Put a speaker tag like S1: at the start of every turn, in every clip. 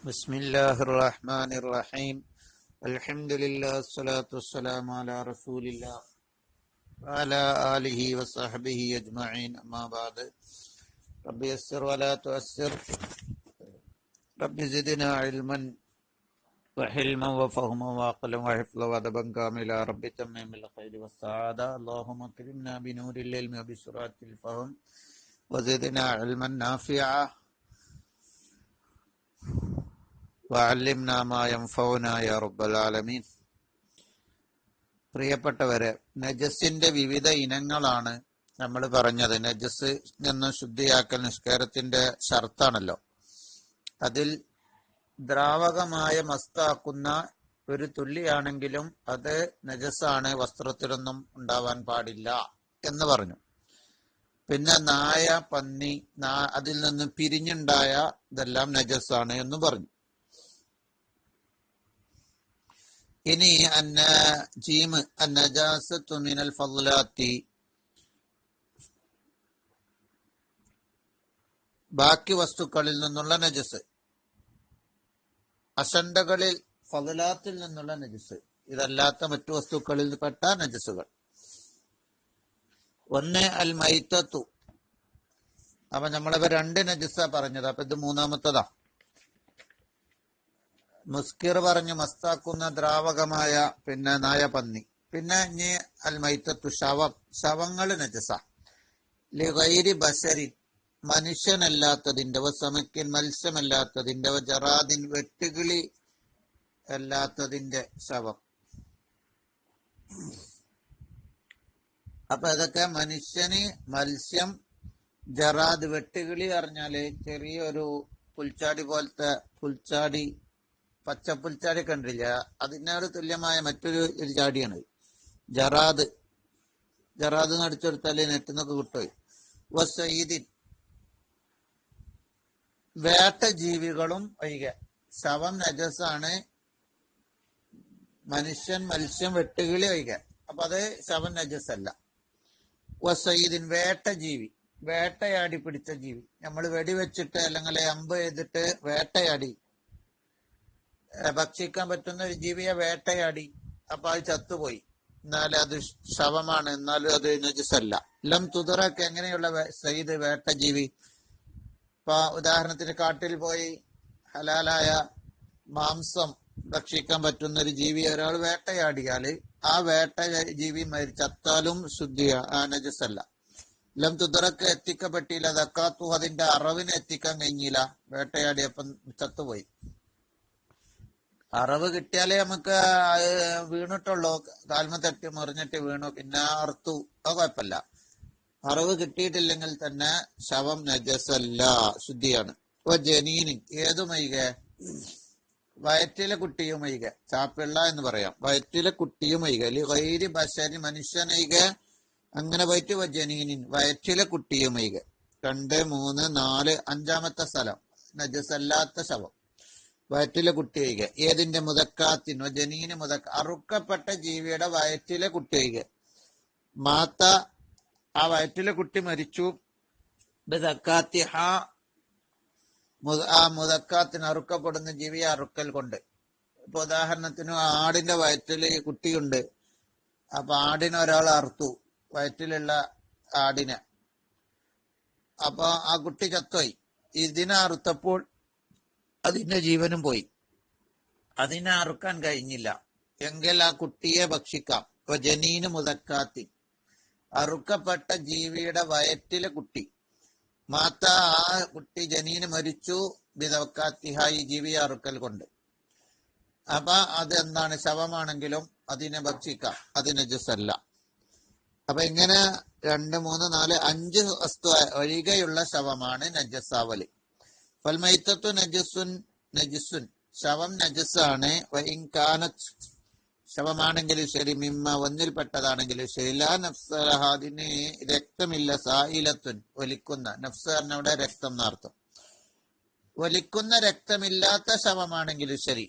S1: ബിസ്മില്ലാഹിർറഹ്മാനിർറഹീം. അൽഹംദുലില്ലാഹി വസ്സലാത്തു വസ്സലാമു അലാ റസൂലില്ലാഹ് വഅലാ ആലിഹി വസഹ്ബിഹി അജ്മഈൻ. അമ്മാ ബഅദ്. റബ്ബി യസ്സിർ വലാ തുഅസ്സിർ. റബ്ബി സിദ്നാ ഇൽമൻ വഹിൽമൻ വഫഹ്മൻ വഅഖ്ലൻ വഹിഫ്ളൻ വഅദബൻ കാമിലാ. റബ്ബി തമ്മിമിൽ ഖൈരി വസ്സആദ. അല്ലാഹുമ്മ അക്രിംനാ ബിനൂരിൽ ഇൽമി വബിസുറാത്തിൽ ഫഹം വസിദ്നാ ഇൽമൻ നാഫിഅ വഅല്ലിംനാ മാ യൻഫഉനാ യാ റബ്ബൽ ആലമീൻ. പ്രിയപ്പെട്ടവരെ, നജസിന്റെ വിവിധ ഇനങ്ങളാണ് നമ്മൾ പറഞ്ഞത്. നജസ് നിന്ന് ശുദ്ധിയാക്കൽ നിസ്കാരത്തിന്റെ ഷർത്താണല്ലോ. അതിൽ ദ്രാവകമായ മസ്താക്കുന്ന ഒരു തുള്ളിയാണെങ്കിലും അത് നജസാണ്, വസ്ത്രത്തിലൊന്നും ഉണ്ടാവാൻ പാടില്ല എന്ന് പറഞ്ഞു. പിന്നെ നായ, പന്നി, അതിൽ നിന്ന് പിരിഞ്ഞുണ്ടായ ഇതെല്ലാം നജസാണ് എന്ന് പറഞ്ഞു. ഇനി അന്നജാസത്തു മിനൽ ഫളാത്തി, ബാക്കി വസ്തുക്കളിൽ നിന്നുള്ള നജസ്. അശണ്ടകളിൽ ഫളാത്തിൽ നിന്നുള്ള നജസ്, ഇതല്ലാത്ത മറ്റു വസ്തുക്കളിൽ പെട്ട നജസുകൾ. ഒന്ന് അൽ മൈത്തത്തു. അപ്പൊ നമ്മളിപ്പോ രണ്ട് നജസാ പറഞ്ഞത്, അപ്പൊ ഇത് മൂന്നാമത്തതാ. മുസ്കിർ പറഞ്ഞു മസ്താക്കുന്ന ദ്രാവകമായ, പിന്നെ നായ, പന്നി. പിന്നെ ഇനി അൽ മൈത്തത്തു ശവങ്ങള് നജസ. ലിഗൈരി ബശരിൻ, മനുഷ്യനല്ലാത്തതിന്റെ, സമക്കിൻ മത്സ്യമല്ലാത്തതിന്റെ, ജറാദിൻ വെട്ടുകിളി അല്ലാത്തതിന്റെ ശവം. അപ്പൊ ഇതൊക്കെ മനുഷ്യന്, മത്സ്യം, ജറാദ്, വെട്ടുകിളി പറഞ്ഞാല് ചെറിയൊരു പുൽച്ചാടി പോലത്തെ പുൽച്ചാടി, പച്ചപ്പുൽച്ചാടി കണ്ടില്ല, അതിനോട് തുല്യമായ മറ്റൊരു ചാടിയാണ് ജറാദ്. ജറാദ് നടിച്ചെടുത്താല് നെറ്റിന്നൊക്കെ കിട്ടും. വസീദിൻ, വേട്ട ജീവികളും ഒഴികെ. ശവം നജസാണ്, മനുഷ്യൻ, മത്സ്യം, വെട്ടുകിളി ഒഴികെ. അപ്പൊ അത് ശവം നജസല്ല. വസീദിൻ, വേട്ട ജീവി, വേട്ടയാടി പിടിച്ച ജീവി. നമ്മൾ വെടിവെച്ചിട്ട് അല്ലെങ്കിൽ അമ്പ് ചെയ്തിട്ട് വേട്ടയാടി ഭക്ഷിക്കാൻ പറ്റുന്ന ഒരു ജീവിയെ വേട്ടയാടി, അപ്പൊ അത് ചത്തുപോയി, എന്നാലും അത് ശവമാണ്, എന്നാലും അത് നജസല്ല. ലം തുദറക്ക്, എങ്ങനെയുള്ള സയ്യിദ് വേട്ട ജീവി? ഇപ്പൊ ഉദാഹരണത്തിന് കാട്ടിൽ പോയി ഹലാലായ മാംസം ഭക്ഷിക്കാൻ പറ്റുന്ന ഒരു ജീവിയെ ഒരാൾ വേട്ടയാടിയാല് ആ വേട്ട ജീവി ചത്താലും നജസല്ല. ലം തുദറക്ക്, എത്തിക്കപ്പെട്ടില്ല. ദക്കാത്തു, അതിന്റെ അറവിനെ എത്തിക്കാൻ കഴിഞ്ഞില്ല, വേട്ടയാടിയപ്പം ചത്തുപോയി. അറവ് കിട്ടിയാലേ നമുക്ക് വീണിട്ടുള്ളൂ, കാൽമ തട്ടി മുറിഞ്ഞിട്ട് വീണു, പിന്നെ അറുത്തു, അത് കുഴപ്പമില്ല. അറവ് കിട്ടിയിട്ടില്ലെങ്കിൽ തന്നെ ശവം നജസല്ല, ശുദ്ധിയാണ്. ഇപ്പൊ ജനീന് ഏതുമൈക, വയറ്റിലെ കുട്ടിയുമൈക, ചാപ്പിള്ള എന്ന് പറയാം, വയറ്റിലെ കുട്ടിയുമൈക. ലിഗൈരി ബശരി, മനുഷ്യനൈക, അങ്ങനെ പോയിട്ട് ജനീനിൻ, വയറ്റിലെ കുട്ടിയുമൈക. 2, 3, 4, 5ാമത്തെ സ്ഥലം നജസല്ലാത്ത ശവം, വയറ്റിലെ കുട്ടി ഒഴികെ. ഏതിന്റെ? മുതക്കാത്തിനോ ജനീന് മുതക്ക, അറുക്കപ്പെട്ട ജീവിയുടെ വയറ്റിലെ കുട്ടി ഒഴികെ. മാത്ത, ആ വയറ്റിലെ കുട്ടി മരിച്ചു. ബിദക്കാത്തിഹ, ആ മുതക്കാത്തിന്, അറുക്കപ്പെടുന്ന ജീവിയെ അറുക്കൽ കൊണ്ട്. ഇപ്പൊ ഉദാഹരണത്തിന് ആടിന്റെ വയറ്റില് കുട്ടിയുണ്ട്, അപ്പൊ ആടിനെ ഒരാൾ അറുത്തു, വയറ്റിലുള്ള ആടിനെ. അപ്പൊ ആ കുട്ടി ചത്തോയി. ഇതിനെ അറുത്തപ്പോൾ അതിന്റെ ജീവനും പോയി, അതിനെ അറുക്കാൻ കഴിഞ്ഞില്ല എങ്കിൽ ആ കുട്ടിയെ ഭക്ഷിക്കാം. ഇപ്പൊ ജനീന് മുതക്കാത്തി, അറുക്കപ്പെട്ട ജീവിയുടെ വയറ്റിലെ കുട്ടി. മാത്ത, ആ കുട്ടി ജനീന് മരിച്ചു. ബിദക്കാത്തിഹ, ഈ ജീവിയെ അറുക്കൽ കൊണ്ട്. അപ്പൊ അതെന്താണ്? ശവമാണെങ്കിലും അതിനെ ഭക്ഷിക്കാം, അത് നജസല്ല. അപ്പൊ ഇങ്ങനെ 2, 3, 4, 5 വസ്തു ഒഴികെയുള്ള ശവമാണ് നജസാവല്. ഫൽമൈത്തത്തു നജസുൻ, ശവം നജസാണ്. വഇൻകാനത്, ശവമാണെങ്കിലും ശരി, മിമ്മ, ഒന്നിൽപ്പെട്ടതാണെങ്കിലും ശരി. ലാ നഫ്സലഹ, അതിന് രക്തമില്ല. സായിലത്തുൻ, ഒലിക്കുന്ന. നഫ്സ് പറഞ്ഞ അവിടെ രക്തം എന്നർത്ഥം. ഒലിക്കുന്ന രക്തമില്ലാത്ത ശവമാണെങ്കിലും ശരി,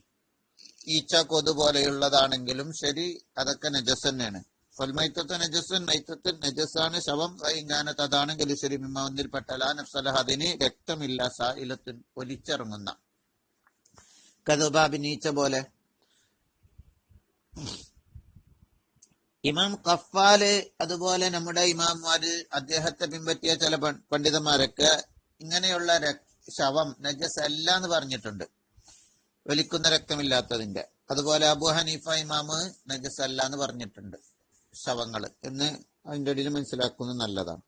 S1: ഈച്ച, കൊതു പോലെയുള്ളതാണെങ്കിലും ശരി, അതൊക്കെ നജസ് തന്നെയാണ്. ഫൽമൈത്തത്തു നജസുൻ, മൈത്തത്തുൻ നജസാണ് ശവം. വഇൻകാനത്, അതാണെങ്കിലും ശരി, മിമ്മ, ഒന്നിൽപ്പെട്ട. ലാ നഫ്സലഹ, അതിന് രക്തമില്ല. സായിലത്തുൻ, ഒലിച്ചിറങ്ങുന്ന. കദുബാബി നീച്ച പോലെ. ഇമാം ഖഫാല് അതുപോലെ നമ്മുടെ ഇമാംമാര് അദ്ദേഹത്തെ പിൻപറ്റിയ ചില പണ്ഡിതന്മാരൊക്കെ ഇങ്ങനെയുള്ള ശവം നജസ് അല്ല എന്ന് പറഞ്ഞിട്ടുണ്ട്, വലിക്കുന്ന രക്തമില്ലാത്തതിന്റെ. അതുപോലെ അബു ഹനീഫ ഇമാമ് നജസ് അല്ല എന്ന് പറഞ്ഞിട്ടുണ്ട് ശവങ്ങള് എന്ന് അതിന്റെ ഇടയിൽ മനസ്സിലാക്കുന്നത് നല്ലതാണ്.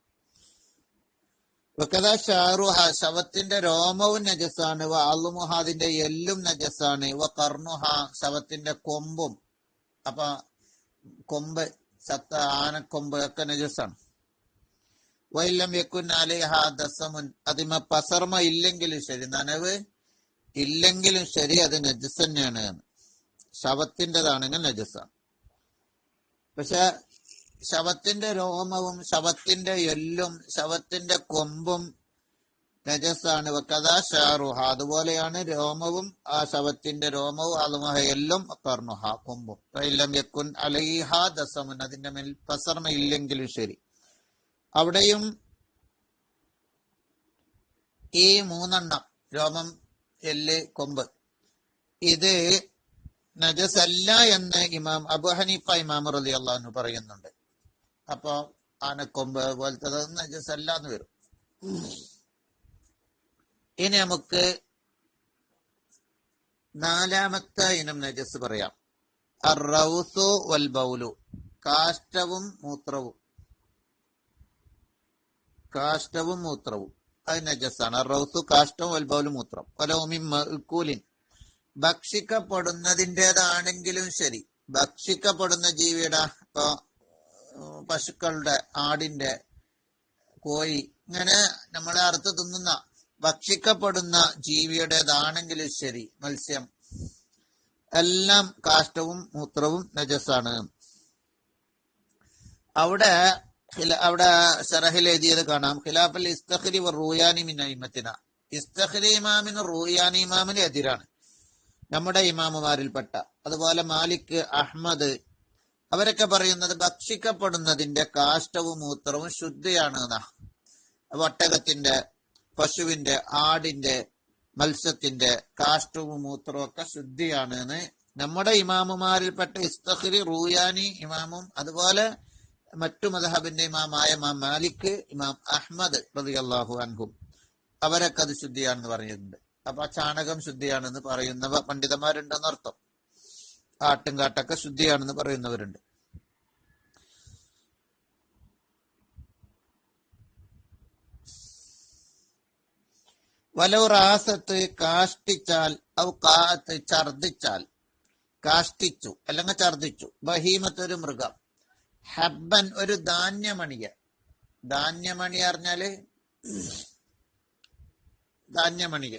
S1: വകദാ ഷാറുഹ, ശവത്തിന്റെ രോമവും നജസാണ്. വ അളുമുഹ, അതിന്റെ എല്ലും നജസാണ്. വ കർണുഹ, ശവത്തിന്റെ കൊമ്പും, അപ്പൊ കൊമ്പ് സത്ത ആനക്കൊമ്പ് ഒക്കെ നജസാണ്. വൈലം യക്കുൻ അലൈഹ ദസമുൻ, അതിമ പസർമ ഇല്ലെങ്കിലും ശരി, നനവ് ഇല്ലെങ്കിലും ശരി, അത് നജസ് തന്നെയാണ്. ശവത്തിൻ്റെതാണെങ്കിൽ നജസാണ്. പക്ഷെ ശവത്തിന്റെ രോമവും ശവത്തിന്റെ എല്ലും ശവത്തിന്റെ കൊമ്പും നജസാണ്. വകദാ ഷാറുഹ, അതുപോലെയാണ് രോമവും, ആ ശവത്തിന്റെ രോമവും, അളുമഹ എല്ലും, കർണുഹ കൊമ്പും. വൈലം യക്കുൻ അലൈഹ ദസമുൻ, അതിന്റെ മേൽ പസർമ ഇല്ലെങ്കിലും ശരി. അവിടെയും ഈ മൂന്നെണ്ണം, രോമം, എല്ല്, കൊമ്പ്, ഇത് നജസല്ല എന്ന് ഇമാം അബു ഹനീഫ ഇമാം റളിയല്ലാഹു അൻഹു പറയുന്നുണ്ട്. അപ്പൊ ആനക്കൊമ്പ് പോലത്തെ നജസല്ല എന്ന് വരും. ഇനി നമുക്ക് നാലാമത്തെ ഇനം നജസ് പറയാം. അർറൗസു വൽ ബൗലു, കാഷ്ടവും മൂത്രവും. കാഷ്ടവും മൂത്രവും അത് നജസാണ്. അർറൗസു കാഷ്ടവും, വൽ ബൗലു മൂത്രം. വലൗമിൻ മഅ്കൂലിൻ, ഭക്ഷിക്കപ്പെടുന്നതിൻ്റെതാണെങ്കിലും ശരി, ഭക്ഷിക്കപ്പെടുന്ന ജീവിയുടെ, ഇപ്പൊ പശുക്കളുടെ, ആടിന്റെ, കോഴി, ഇങ്ങനെ നമ്മളെ അറുത്ത് തിന്നുന്ന ഭക്ഷിക്കപ്പെടുന്ന ജീവിയുടേതാണെങ്കിലും ശരി, മത്സ്യം, എല്ലാം കാഷ്ടവും മൂത്രവും നജസാണ്. അവിടെ ശറഹിൽ എഴുതിയത് കാണാം. ഖിലാഫൽ ഇസ്തഖ്രി വ റൂയാനി മിൻ അയിമത്തിന, ഇസ്തഖ്രി ഇമാമിന് റൂയാനി ഇമാമിന് എതിരാണ് നമ്മുടെ ഇമാമുമാരിൽപ്പെട്ട. അതുപോലെ മാലിക്, അഹ്മദ്, അവരൊക്കെ പറയുന്നത് ഭക്ഷിക്കപ്പെടുന്നതിന്റെ കാഷ്ടവും മൂത്രവും ശുദ്ധിയാണ് എന്നാ. ഒട്ടകത്തിന്റെ, പശുവിന്റെ, ആടിന്റെ, മത്സ്യത്തിന്റെ കാഷ്ടവും മൂത്രവും ഒക്കെ ശുദ്ധിയാണ് എന്ന് നമ്മുടെ ഇമാമുമാരിൽപ്പെട്ട ഇസ്തഖ്രി, റൂയാനി ഇമാമും അതുപോലെ മറ്റു മദ്ഹബിന്റെ ഇമാമായ ഇമാം മാലിക്, ഇമാം അഹ്മദ് റളിയല്ലാഹു അൻഹും, അവരൊക്കെ അത് ശുദ്ധിയാണെന്ന് പറഞ്ഞിട്ടുണ്ട്. അപ്പൊ ചാണകം ശുദ്ധിയാണെന്ന് പറയുന്ന പണ്ഡിതന്മാരുണ്ടെന്ന് അർത്ഥം. ആട്ടും കാട്ടൊക്കെ ശുദ്ധിയാണെന്ന് പറയുന്നവരുണ്ട്. വലൗ റാസത്ത്, കാഷ്ടിച്ചാൽ, ഔ കാത്ത്, ഛർദിച്ചാൽ, കാഷ്ടിച്ചു അല്ലെങ്കിൽ ഛർദിച്ചു. ബഹീമത്ത്, ഒരു മൃഗം. ഹബ്ബൻ, ഒരു ധാന്യമണിയ. ധാന്യമണി പറഞ്ഞാല് ധാന്യമണിക.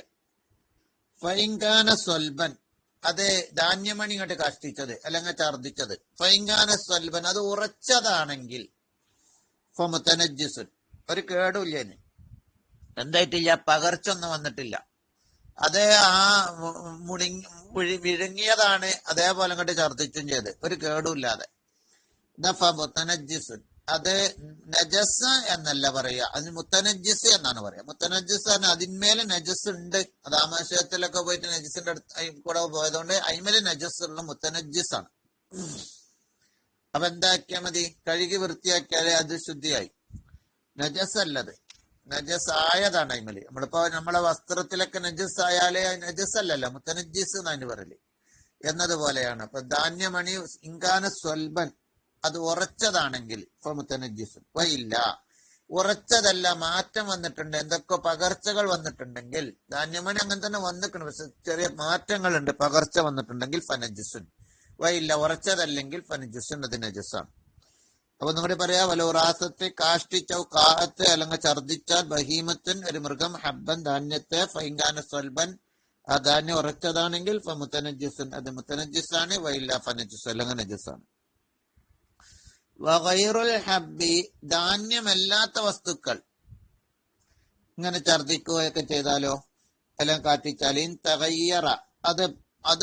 S1: ഫൈങ്കാന സ്വൽബൻ, അത് ധാന്യമണി ഇങ്ങോട്ട് കാഷ്ടിച്ചത് അല്ലെങ്കിൽ ഛർദിച്ചത്. ഫൈങ്കാന സ്വൽബൻ, അത് ഉറച്ചതാണെങ്കിൽ, ഫമുതനജ്ജിസുൻ, ഒരു കേടുമില്ലേന്, എന്തായിട്ടില്ല, പകർച്ചൊന്നും വന്നിട്ടില്ല. അത് ആ വിഴുങ്ങിയതാണ്, അതേപോലെ അങ്ങോട്ട് ഛർദിച്ചും ചെയ്ത്, ഒരു കേടുമില്ലാതെ. മുത്തനജ്ജിസുൻ, അത് നജസ് എന്നല്ല പറയുക, അതിന് മുത്തനജ്ജിസ് എന്നാണ് പറയുക. മുത്തനജ്ജിസ് ആണ് അതിന്മേലെ നജസ് ഉണ്ട്. അത് ആമാശയത്തിലൊക്കെ പോയിട്ട് നജസിന്റെ അടുത്ത് കൂടെ പോയതുകൊണ്ട് അതിന്മേലെ നജസ് ഉള്ള മുത്തനജ്ജിസ് ആണ്. അപ്പൊ എന്താക്കിയാൽ മതി, കഴുകി വൃത്തിയാക്കിയാലേ അത് ശുദ്ധിയായി. നജസ് അല്ലത്, നജസ് ആയതാണ് അതിമേല്. നമ്മളിപ്പോ നമ്മളെ വസ്ത്രത്തിലൊക്കെ നജസ് ആയാലേ നജസ് അല്ലല്ലോ, മുത്തനജ്ജിസ് എന്നാണ് പറയല്. എന്നതുപോലെയാണ്. അപ്പൊ ധാന്യമണി ഇങ്കാന സ്വൽബൻ, അത് ഉറച്ചതാണെങ്കിൽ വയില്ല, ഉറച്ചതല്ല, മാറ്റം വന്നിട്ടുണ്ട്, എന്തൊക്കെ പകർച്ചകൾ വന്നിട്ടുണ്ടെങ്കിൽ, ധാന്യമണി അങ്ങനെ തന്നെ വന്നിട്ടുണ്ട്, പക്ഷെ ചെറിയ മാറ്റങ്ങളുണ്ട്, പകർച്ച വന്നിട്ടുണ്ടെങ്കിൽ ഫനജിസുൻ. വയില്ല, ഉറച്ചതല്ലെങ്കിൽ ഫനജിസുൻ, അത് നജസാണ്. അപ്പൊ നമ്മുടെ പറയാ, വലോറാസത്തെ, കാഷ്ടിച്ചോ, കാഹത്ത് അല്ലെങ്കിൽ ഛർദിച്ചാൽ, ബഹീമത്തൻ, ഒരു മൃഗം, ഹബ്ബൻ, ധാന്യത്തെ, ഫൈങ്കാന സ്വൽബൻ, ആ ധാന്യം ഉറച്ചതാണെങ്കിൽ ഫമുത്തനജിസുൻ, അത് മുത്തനജിസാണ്. വയില്ല ഫനജിസ്, അല്ലെങ്കിൽ നജസാണ്. വഗൈറുൽ ഹബ്ബി, ധാന്യമല്ലാത്ത വസ്തുക്കൾ ഇങ്ങനെ ഛർദിക്കുകയൊക്കെ ചെയ്താലോ, എല്ലാം കാട്ടിച്ചാലും തഗയ്യറ, അതും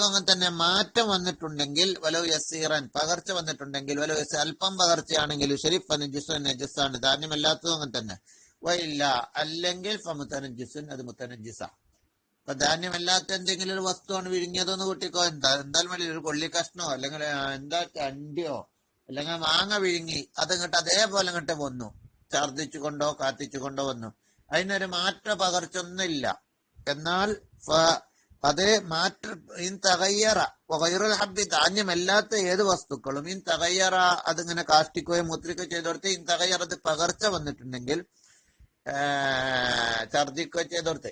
S1: അങ്ങനെ തന്നെ മാറ്റം വന്നിട്ടുണ്ടെങ്കിൽ, വലോ യസീറൻ, പകർച്ച വന്നിട്ടുണ്ടെങ്കിൽ, വലോ അല്പം പകർച്ചയാണെങ്കിലും ശരി, ഫനജിസുൻ, നജസാണ്. ധാന്യമല്ലാത്തതും അങ്ങനെ തന്നെ. വയില്ല, അല്ലെങ്കിൽ ഫമുത്തനജിസുൻ, അത് മുത്തനജിസ. ധാന്യമല്ലാത്ത എന്തെങ്കിലും ഒരു വസ്തുവാണ് വിഴുങ്ങിയതെന്ന് കൂട്ടിക്കോ, എന്തായാലും വലിയ ഒരു കൊള്ളി കഷ്ണോ അല്ലെങ്കിൽ എന്താ ചണ്ടിയോ അല്ലെങ്കിൽ മാങ്ങ വിഴുങ്ങി അതങ്ങോട്ട് അതേപോലെ അങ്ങോട്ട് വന്നു, ഛർദിച്ചു കൊണ്ടോ കാത്തിച്ചു കൊണ്ടോ വന്നു. അതിനൊരു മാറ്റ പകർച്ചൊന്നുമില്ല. എന്നാൽ അത് മാറ്റ ഇൻ തകയ്യറ വൈറുൽ ഹബ്ബി, ധാന്യമല്ലാത്ത ഏത് വസ്തുക്കളും ഇൻ തകയ്യറ അതിങ്ങനെ കാഷ്ടിക്കുകയോ മുദ്രിക്കുകയോ ചെയ്തോടത്ത് ഇൻ തകയ്യറ അത് പകർച്ച വന്നിട്ടുണ്ടെങ്കിൽ ഛർദിക്കുകയോ ചെയ്തോടത്ത്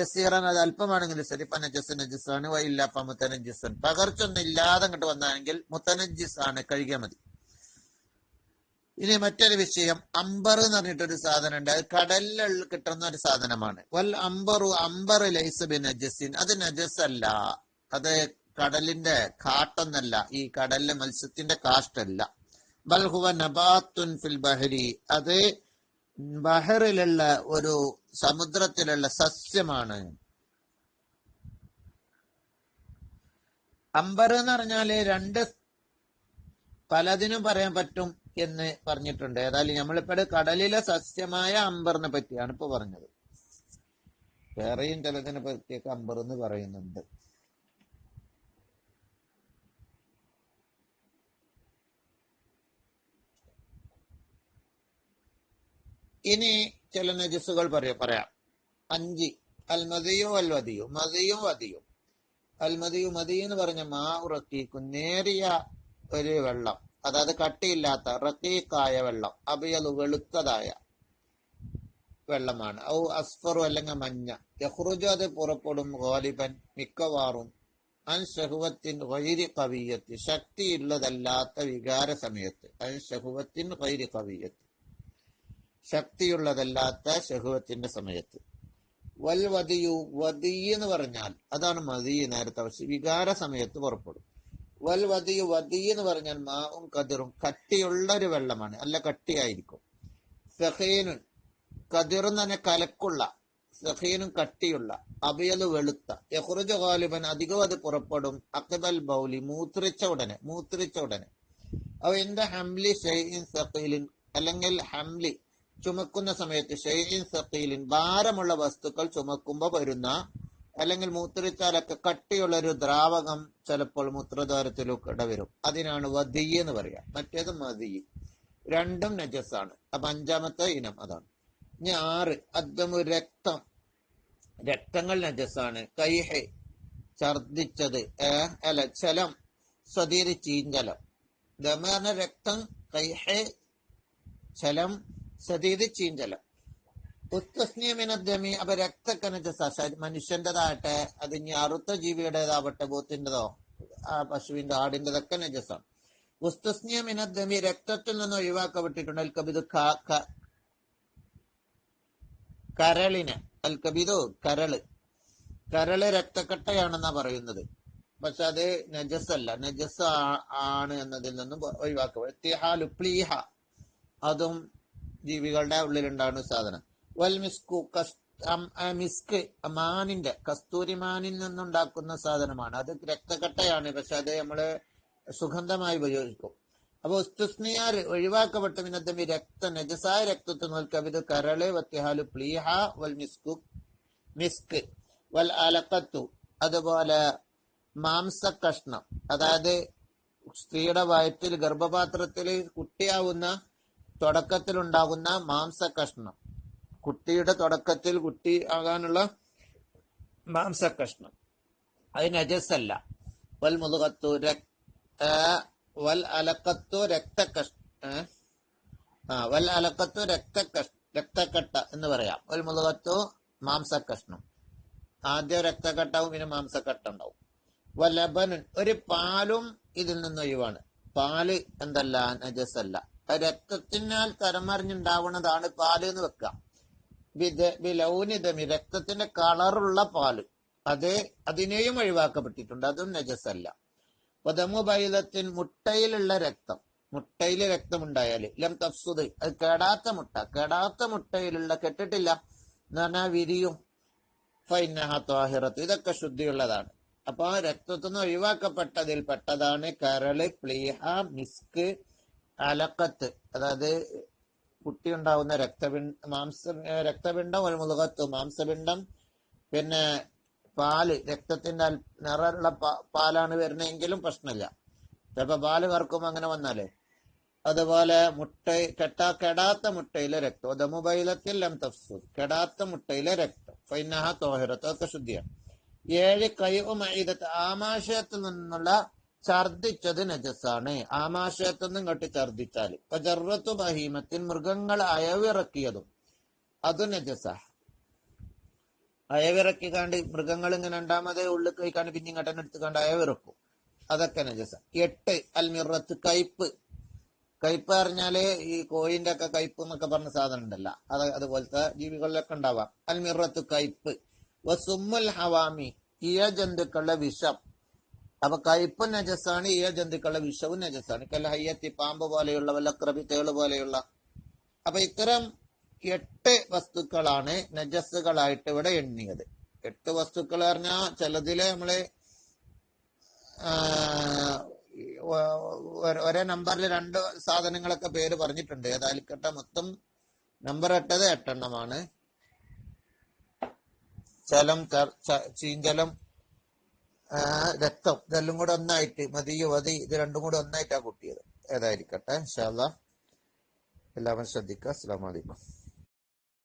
S1: യസീറാൻ അത് അല്പമാണെങ്കിൽ ശരി നജസ്സാണ്, വൈല്ല മുത്തനജിസൻ, പകർച്ചൊന്നും ഇല്ലാതെ അങ്ങോട്ട് വന്നാണെങ്കിൽ മുത്തനജിസാണ്, കഴുകിയാൽ മതി. ഇനി മറ്റൊരു വിഷയം, അമ്പർ എന്ന് പറഞ്ഞിട്ടൊരു സാധനം ഉണ്ട്. അത് കടലിൽ കിട്ടുന്ന ഒരു സാധനമാണ്. വൽ അമ്പറു അമ്പർ ലൈസ ബി നജസിൻ, അത് നജസ് അല്ല, അത് കടലിന്റെ കാട്ടൊന്നല്ല, ഈ കടലിലെ മത്സ്യത്തിന്റെ കാഷ്ടല്ല. ബൽ ഹുവ നബാത്തുൻ ഫിൽ ബഹരി, അത് ബഹറിലുള്ള ഒരു സമുദ്രത്തിലുള്ള സസ്യമാണ്. അമ്പർ എന്ന് പറഞ്ഞാല് പലതിനും പറയാൻ പറ്റും എന്ന് പറഞ്ഞിട്ടുണ്ട്. ഏതായാലും നമ്മളിപ്പോ കടലിലെ സസ്യമായ അമ്പറിനെ പറ്റിയാണ് ഇപ്പൊ പറഞ്ഞത്. വേറെയും ചിലതിനെ പറ്റിയൊക്കെ അമ്പർ എന്ന് പറയുന്നുണ്ട്. ഇനി ചില നജസ്സുകൾ പറയാം. 5 അൽമതിയും അൽവതിയും, മതിയും വതിയും. അൽമതിയു മതി എന്ന് പറഞ്ഞ മാ റക്കീക്കും, നേരിയ ഒരു വെള്ളം, അതായത് കട്ടിയില്ലാത്ത റക്കീക്കായ വെള്ളം, അബിയലു വെളുത്തതായ വെള്ളമാണ്. ഔ അസ്ഫറു അല്ലെങ്കിൽ മഞ്ഞ, യഖ്റുജു അത് പുറപ്പെടും, ഗാലിബൻ മിക്കവാറും, അൻ ശഹുവത്തിൻ ഗൈരി ഖവിയ്യത്തി, ശക്തിയുള്ളതല്ലാത്ത വികാര സമയത്ത്, അൻ ശഹുവത്തിൻ ഗൈരി ഖവിയ്യത്തി, ശക്തിയുള്ളതല്ലാത്ത ശഹുവത്തിന്റെ സമയത്ത്. വൽ വദിയു, വദി എന്ന് പറഞ്ഞാൽ അതാണ് മതി, നേരത്തെ വികാര സമയത്ത് പുറപ്പെടും. വൽ വദിയു, വദി എന്ന് പറഞ്ഞാൽ മാവും കതിറും, കട്ടിയുള്ള ഒരു വെള്ളമാണ്, അല്ല കട്ടിയായിരിക്കും. സഹീനുൻ, കതിറും തന്നെ കലക്കുള്ള, സഹീനും കട്ടിയുള്ള, അബിയല് വെളുത്ത, യഖ്റുജു ഗാലിബൻ അധികം അത് പുറപ്പെടും, അഖ്ബൽ ബൗലി മൂത്രിച്ച ഉടനെ. അവ എന്റെ ഹംലി ഷൈഇൻ സഖീലിൻ, അല്ലെങ്കിൽ ഹംലി ചുമക്കുന്ന സമയത്ത്, ഷൈഇൻ സഖീലിൻ ഭാരമുള്ള വസ്തുക്കൾ ചുമക്കുമ്പോ വരുന്ന, അല്ലെങ്കിൽ മൂത്രിച്ചാലൊക്കെ കട്ടിയുള്ള ഒരു ദ്രാവകം ചിലപ്പോൾ മൂത്രദ്വാരത്തിലൊക്കെ ഇടവരും, അതിനാണ് വദി എന്ന് പറയാ. മറ്റേത് മതി. രണ്ടും നജസാണ്. അപ്പൊ 5ാമത്തെ ഇനം അതാണ്. ഇനി 6 അദ്ദമു, രക്തങ്ങൾ നജസാണ്. കൈഹെ ഛർദിച്ചത്, ചലം, സ്വദീരി ചീഞ്ചലം. ദമ പറഞ്ഞ രക്തം, കൈഹെ ചലം, സദീദ് ചീഞ്ചലം. ഉസ്തസ്നിയമിനദ്ദമി, അപ്പൊ രക്തക്കെ നജസ, മനുഷ്യന്റേതാകട്ടെ, അത് ഇനി അറുത്ത ജീവിയുടേതാവട്ടെ, പോത്തിൻ്റെതോ പശുവിന്റെ ആടിൻ്റെതൊക്കെ നജസാണ്. ഉസ്തസ്നിയമിനദ്ദമി, രക്തത്തിൽ നിന്ന് ഒഴിവാക്കപ്പെട്ടിട്ടുണ്ട്. അൽക്കബിദ് കരളിന്, അൽക്കബിദു കരള് രക്തക്കട്ടയാണെന്നാ പറയുന്നത്. പക്ഷെ അത് നജസല്ല, നജസ് ആണ് എന്നതിൽ നിന്നും ഒഴിവാക്കപ്പെടും. പ്ലീഹ, അതും ജീവികളുടെ ഉള്ളിലുണ്ടാകുന്ന സാധനം. വൽ മിസ്കു, മിസ്ക് മാനിന്റെ, കസ്തൂരി മാനിൽ നിന്നുണ്ടാക്കുന്ന സാധനമാണ്. അത് രക്തക്കട്ടയാണ്, പക്ഷെ അത് നമ്മള് സുഗന്ധമായി ഉപയോഗിക്കും. അപ്പൊ ഉസ്തുസ്നിയാർ ഒഴിവാക്കപ്പെട്ട മിനദ്ദമി, നജസായ രക്തത്തിൽ നോൽക്കവിത് കരള്, വത്തിഹാലു പ്ലീഹ, വൽ മിസ്ക് വൽ അലക്കത്തു, അതുപോലെ മാംസകഷ്ണം, അതായത് സ്ത്രീയുടെ വയറ്റിൽ ഗർഭപാത്രത്തിൽ കുട്ടിയാവുന്ന തുടക്കത്തിലുണ്ടാകുന്ന മാംസകഷ്ണം, കുട്ടിയുടെ തുടക്കത്തിൽ കുട്ടി ആകാനുള്ള മാംസകഷ്ണം, അത് നജസല്ല. വൽ മുതുകത്തു, വൽ അലക്കത്തു രക്തക്കട്ട എന്ന് പറയാം. വൽ മുതുകത്തു മാംസകഷ്ണം, ആദ്യം രക്തക്കട്ടാവും, പിന്നെ മാംസക്കട്ട ഉണ്ടാവും. വലബനുൻ, ഒരു പാലും ഇതിൽ നിന്ന് ഒഴിവാണ്. പാല് എന്തല്ല, നജസല്ല. രക്തത്തിനാൽ തരമറിഞ്ഞുണ്ടാവുന്നതാണ് പാല് എന്ന് വെക്കാം. ബിലൗനിദമി, രക്തത്തിന്റെ കളറുള്ള പാല്, അതിനെയും ഒഴിവാക്കപ്പെട്ടിട്ടുണ്ട്, അതും നജസല്ല. വദമു ബൈലത്തിൻ, മുട്ടയിലുള്ള രക്തം, മുട്ടയില് രക്തമുണ്ടായാല്, ലം തഫ്സുദ്, അത് കേടാത്ത മുട്ടയിലുള്ള, കെട്ടിട്ടില്ല എന്ന് പറഞ്ഞാൽ വിരിയും, ഫൈനഹ ത്വാഹിറത്ത്, ഇതൊക്കെ ശുദ്ധിയുള്ളതാണ്. അപ്പൊ രക്തത്തിൽ നിന്ന് ഒഴിവാക്കപ്പെട്ടതിൽ പെട്ടതാണ് കരള്, പ്ലീഹ, മിസ്ക്, അലക്കത്ത്, അതായത് കുട്ടി ഉണ്ടാവുന്ന രക്തപിണ്ഡം, ഒരു മുതുകത്ത് മാംസപിണ്ഡം, പിന്നെ പാല് രക്തത്തിന്റെ നിറമുള്ള പാലാണ് വരുന്നതെങ്കിലും പ്രശ്നമില്ല. ചിലപ്പോ പാല് കറക്കുമ്പോ അങ്ങനെ വന്നാലേ. അതുപോലെ കെടാത്ത മുട്ടയിലെ രക്തം, ദമുബൈലത്തിൽ ലം തഫ്സുദ്, കെടാത്ത മുട്ടയിലെ രക്തം, ഫൈനഹ തോഹിറത്ത്, അതൊക്കെ ശുദ്ധിയാണ്. 7 കൈവമൈദത്ത്, ആമാശയത്തിൽ നിന്നുള്ള ഛർദിച്ചത് നജസാണ്. ആമാശയത്തിൽ നിന്നും ഇങ്ങോട്ട് ഛർദിച്ചാല്. ഇപ്പൊ ജർറത്തു ബഹീമത്തിൽ, മൃഗങ്ങൾ അയവിറക്കിയതും അത് നജസ. അയവിറക്കി കാണ്ട് മൃഗങ്ങൾ ഇങ്ങനെ രണ്ടാമതേ ഉള്ളിൽ കഴിക്കാണ്ട് പിന്നെ ഇങ്ങോട്ടന്നെ എടുത്ത് കണ്ട് അയവിറക്കും, അതൊക്കെ നജസ. 8 അൽമിറത്ത്, കയ്പ്. കയ്പ് പറഞ്ഞാല് ഈ കോഴിന്റെ ഒക്കെ കയ്പ് എന്നൊക്കെ പറഞ്ഞ സാധനം ഉണ്ടല്ല, അതുപോലത്തെ ജീവികളിലൊക്കെ ഉണ്ടാവാം. അൽമിറത്ത് കയ്പ്. വസുമ്മുൽ ഹവാമി, ഇയ ജന്തുക്കളുടെ വിഷം. അപ്പൊ കയ്പ് നജസാണ്, ഇയ ജന്തുക്കളുടെ വിഷവും നജസാണ്. കൽഹയ്യത്തി, പാമ്പ് പോലെയുള്ള, വല്ലക്രബി, തേള് പോലെയുള്ള. അപ്പൊ ഇത്തരം 8 വസ്തുക്കളാണ് നജസ്സുകളായിട്ട് ഇവിടെ എണ്ണിയത്. 8 വസ്തുക്കൾ പറഞ്ഞാൽ ചിലതില് നമ്മള് ഒരേ നമ്പറിൽ 2 സാധനങ്ങളൊക്കെ പേര് പറഞ്ഞിട്ടുണ്ട്. ഏതായാലും മൊത്തം നമ്പർ 8 8 ചലം, ചീഞ്ചലം, രക്തം, ഇതെല്ലാം കൂടെ ഒന്നായിട്ട്, വതി, ഇത് രണ്ടും കൂടെ ഒന്നായിട്ടാ കൂട്ടിയത്. ഏതായിരിക്കട്ടെ, ഇൻഷാ അല്ലാഹ് എല്ലാവരും ശ്രദ്ധിക്കുക. അസ്സലാമു അലൈക്കും.